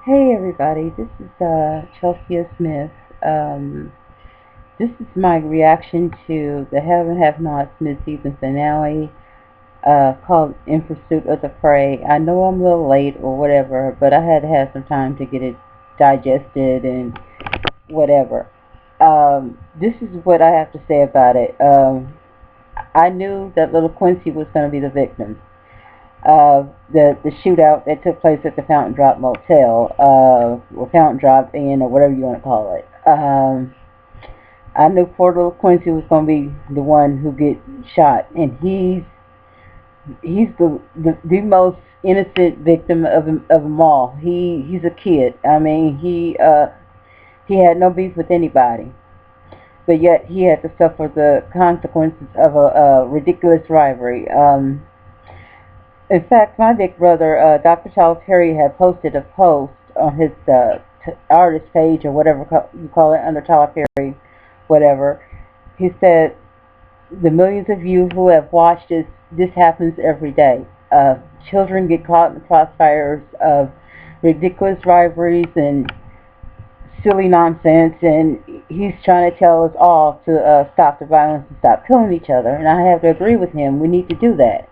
Hey everybody, this is Chelsea Smith. This is my reaction to the Have and Have Nots mid-season finale called In Pursuit of the Prey. I know I'm a little late or whatever, but I had to have some time to get it digested and whatever. This is what I have to say about it. I knew that Lil Quincy was going to be the victim of the shootout that took place at the Fountain Drop Motel, or Fountain Drop Inn, or whatever you want to call it. I knew poor little Quincy was going to be the one who get shot, and he's the most innocent victim of them all. He's a kid. I mean, he had no beef with anybody, but yet he had to suffer the consequences of a ridiculous rivalry. In fact, my big brother, Dr. Charles Perry, had posted a post on his artist page or whatever you call it, under Tyler Perry, whatever. He said, the millions of you who have watched this happens every day. Children get caught in the crossfires of ridiculous rivalries and silly nonsense, and he's trying to tell us all to stop the violence and stop killing each other. And I have to agree with him. We need to do that.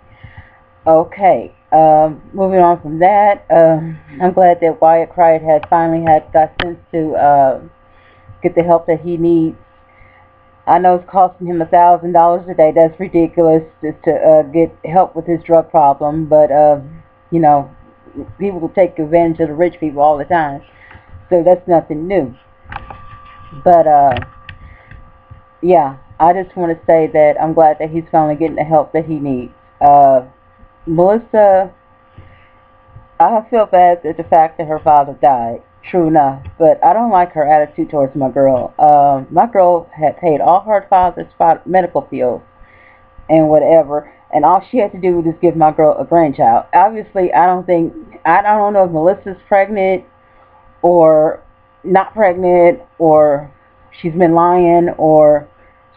Okay, moving on from that, I'm glad that Wyatt Cried has finally got sense to get the help that he needs. I know it's costing him $1,000 a day. That's ridiculous, just to get help with his drug problem. But you know, people will take advantage of the rich people all the time, so that's nothing new. But yeah, I just want to say that I'm glad that he's finally getting the help that he needs. Melissa, I feel bad at the fact that her father died, true enough, but I don't like her attitude towards my girl. My girl had paid all her father's medical bills and whatever, and all she had to do was just give my girl a grandchild. Obviously, I don't know if Melissa's pregnant or not pregnant, or she's been lying, or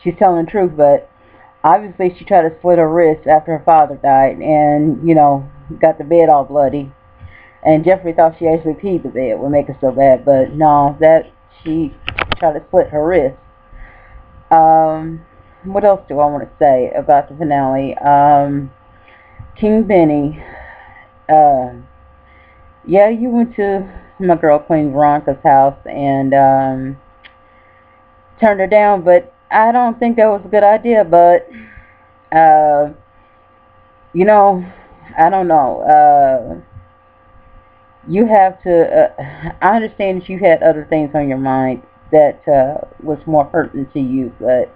she's telling the truth, but obviously she tried to slit her wrist after her father died, and got the bed all bloody. And Jeffrey thought she actually peed the bed, would make her so bad, but no, that she tried to split her wrist. What else do I want to say about the finale? King Benny, uh, yeah, you went to my girl Queen Veronica's house and turned her down, but I don't think that was a good idea. But uh, you know, I don't know. You have to. I understand that you had other things on your mind that was more pertinent to you, but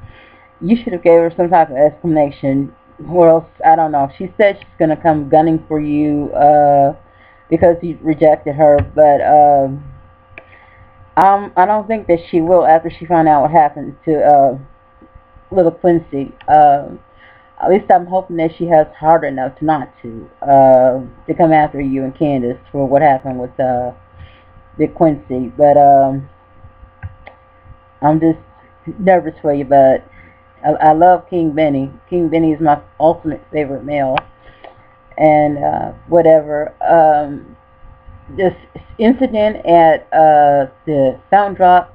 you should have gave her some type of explanation. Or else, I don't know. She said she's gonna come gunning for you because you rejected her, but I don't think that she will after she found out what happened to Little Quincy. At least I'm hoping that she has heart enough not to come after you and Candace for what happened with Big Quincy. But I'm just nervous for you. But I love King Benny. King Benny is my ultimate favorite male. And whatever. This incident at the Fountain Drop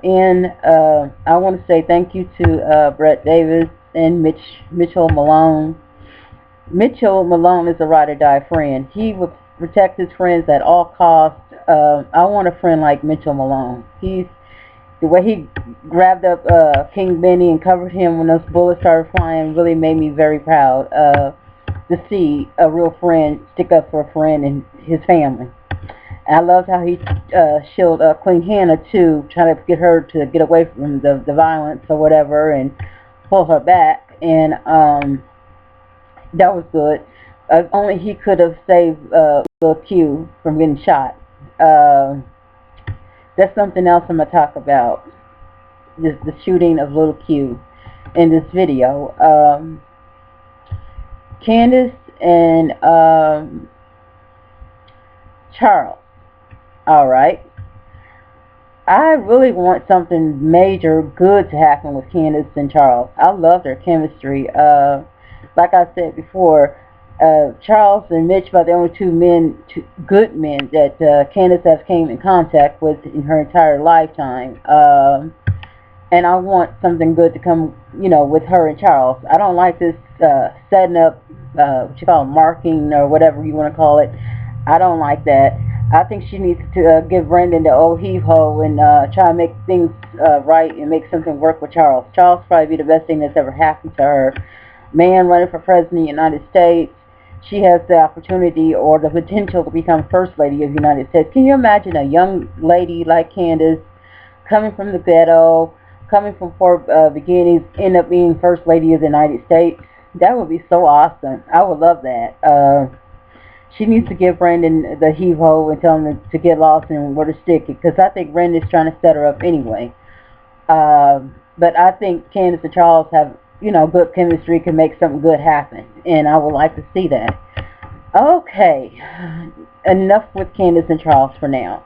Inn. I want to say thank you to Brett Davis and Mitchell Malone. Mitchell Malone is a ride or die friend. He would protect his friends at all costs. I want a friend like Mitchell Malone. The way he grabbed up King Benny and covered him when those bullets started flying really made me very proud to see a real friend stick up for a friend and his family. And I loved how he shielded Queen Hannah too, trying to get her to get away from the violence or whatever and pull her back. And that was good. Only he could have saved Lil Q from getting shot. That's something else I'm gonna talk about. The shooting of Lil Q in this video. Candace and Charles. All right. I really want something major good to happen with Candace and Charles. I love their chemistry. Like I said before, Charles and Mitch are the only two good men that Candace has came in contact with in her entire lifetime. And I want something good to come, with her and Charles. I don't like this setting up, what you call marking or whatever you want to call it. I don't like that. I think she needs to give Brendan the old heave ho and try to make things right and make something work with Charles. Charles probably be the best thing that's ever happened to her. Man running for president of the United States. She has the opportunity or the potential to become First Lady of the United States. Can you imagine a young lady like Candace coming from the ghetto, coming from poor beginnings, end up being First Lady of the United States? That would be so awesome. I would love that. She needs to give Brandon the heave-ho and tell him to get lost and where to stick it, because I think Brandon's trying to set her up anyway. But I think Candace and Charles have, good chemistry, can make something good happen, and I would like to see that. Okay, enough with Candace and Charles for now.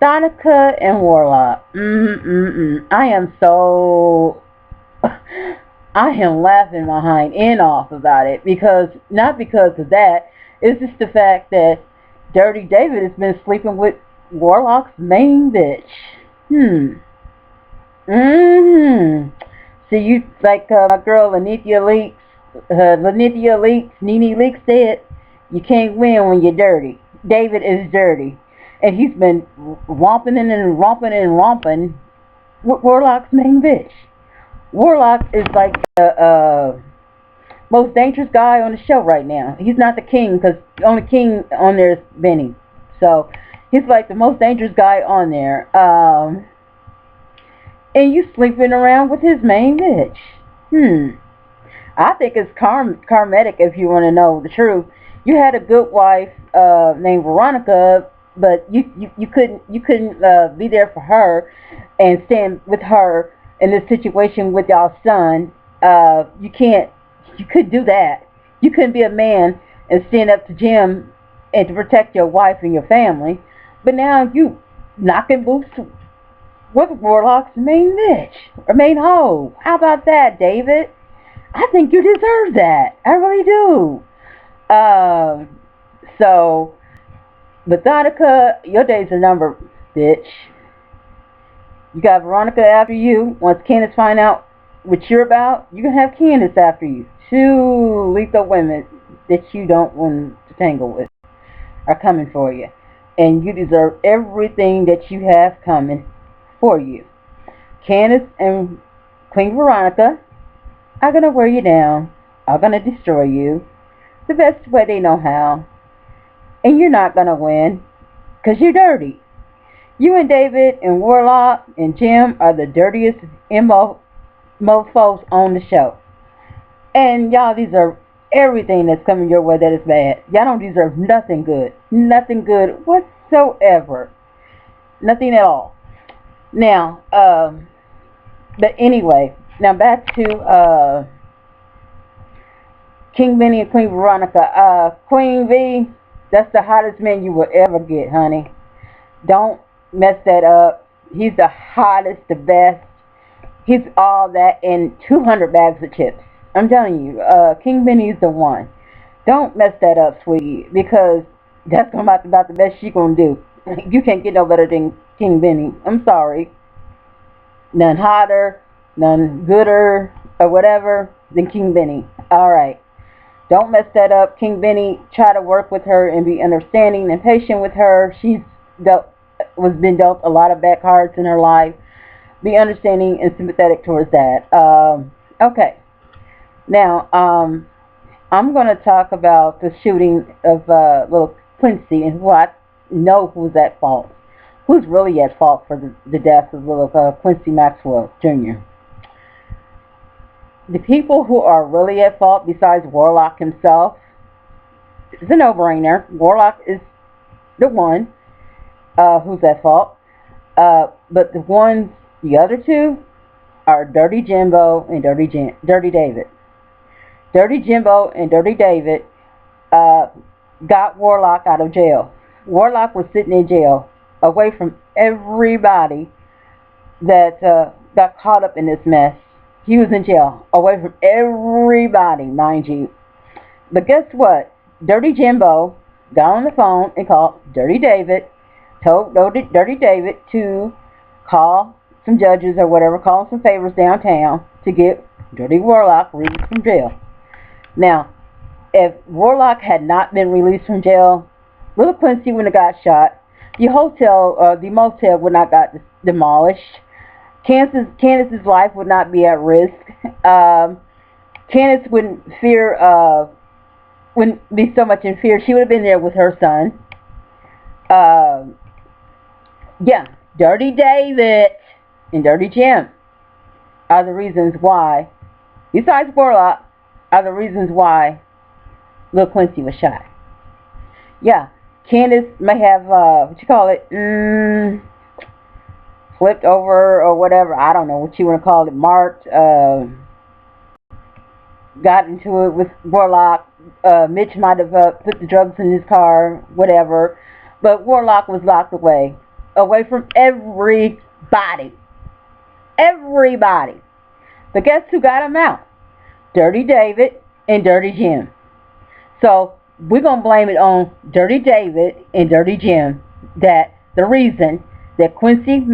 Donica and Warlock. I am so... I am laughing my hind end off about it, because not because of that. It's just the fact that Dirty David has been sleeping with Warlock's main bitch. See, you like my girl Lanithia Leaks, Nene Leaks said, you can't win when you're dirty. David is dirty, and he's been romping and romping with Warlock's main bitch. Warlock is like the most dangerous guy on the show right now. He's not the king, because the only king on there is Benny. So he's like the most dangerous guy on there. And you sleeping around with his main bitch. I think it's karmatic, if you want to know the truth. You had a good wife named Veronica, but you couldn't be there for her and stand with her in this situation with y'all's son. You couldn't do that. You couldn't be a man and stand up to Jim and to protect your wife and your family. But now you knocking boots with Warlock's main bitch or main hoe. How about that, David? I think you deserve that. I really do. So, Methonica, your days are numbered, bitch. You got Veronica after you. Once Candace find out what you're about, you can have Candace after you. Two lethal women that you don't want to tangle with are coming for you. And you deserve everything that you have coming for you. Candace and Queen Veronica are going to wear you down, are going to destroy you the best way they know how. And you're not going to win, because you're dirty. You and David and Warlock and Jim are the dirtiest mofos on the show. And y'all deserve everything that's coming your way that is bad. Y'all don't deserve nothing good. Nothing good whatsoever. Nothing at all. Now, but anyway, now back to King Benny and Queen Veronica. Queen V, that's the hottest man you will ever get, honey. Don't mess that up. He's the hottest, the best. He's all that and 200 bags of chips. I'm telling you, King Benny's the one. Don't mess that up, sweetie, because that's about the best she's going to do. You can't get no better than King Benny. I'm sorry. None hotter, none gooder, or whatever than King Benny. Alright. Don't mess that up. King Benny, try to work with her and be understanding and patient with her. She's been dealt a lot of bad cards in her life. Be understanding and sympathetic towards that. Okay. Now, I'm going to talk about the shooting of Lil Quincy and who I know who's at fault. Who's really at fault for the death of Lil Quincy Maxwell Jr.? The people who are really at fault, besides Warlock himself, it's a no-brainer. Warlock is the one who's at fault. But the other two are Dirty Jimbo and Dirty David. Dirty Jimbo and Dirty David got Warlock out of jail. Warlock was sitting in jail, away from everybody that got caught up in this mess. He was in jail, away from everybody, mind you. But guess what? Dirty Jimbo got on the phone and called Dirty David, told Dirty David to call some judges or whatever, call some favors downtown to get Dirty Warlock released from jail. Now, if Warlock had not been released from jail, Lil Quincy would have got shot. The motel would not got demolished. Candace's life would not be at risk. Candace wouldn't be so much in fear. She would have been there with her son. Yeah, Dirty David and Dirty Jim are the reasons why, besides Warlock, are the reasons why Lil Quincy was shot. Yeah, Candace may have, flipped over or whatever. I don't know what you want to call it. Marked, got into it with Warlock. Mitch might have put the drugs in his car, whatever. But Warlock was locked away from everybody. Everybody. But guess who got him out? Dirty David and Dirty Jim. So we're going to blame it on Dirty David and Dirty Jim, that the reason that Quincy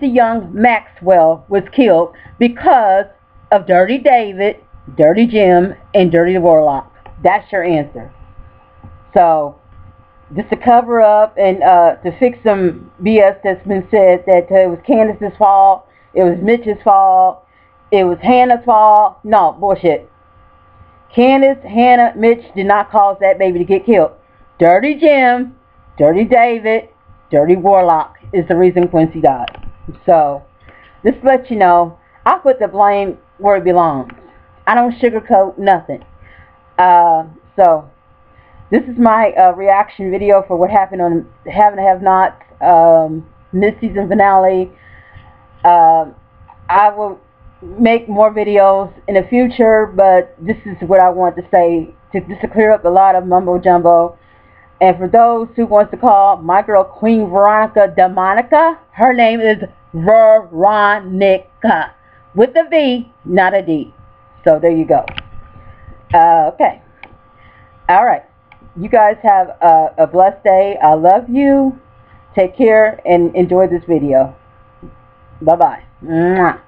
Young Maxwell was killed, because of Dirty David, Dirty Jim, and Dirty Warlock. That's your answer. So, just to cover up and to fix some BS that's been said, that it was Candace's fault, it was Mitch's fault, it was Hannah's fault. No, bullshit. Candace, Hannah, Mitch did not cause that baby to get killed. Dirty Jim, Dirty David, Dirty Warlock is the reason Quincy died. So, just to let you know, I put the blame where it belongs. I don't sugarcoat nothing. So, this is my reaction video for what happened on Have and Have Nots mid-season finale. I will make more videos in the future, but this is what I want to say, just to clear up a lot of mumbo jumbo. And for those who wants to call my girl Queen Veronica Demonica, her name is Veronica with a V, not a D. So there you go. Okay. All right. You guys have a blessed day. I love you. Take care and enjoy this video. Bye-bye. Mwah.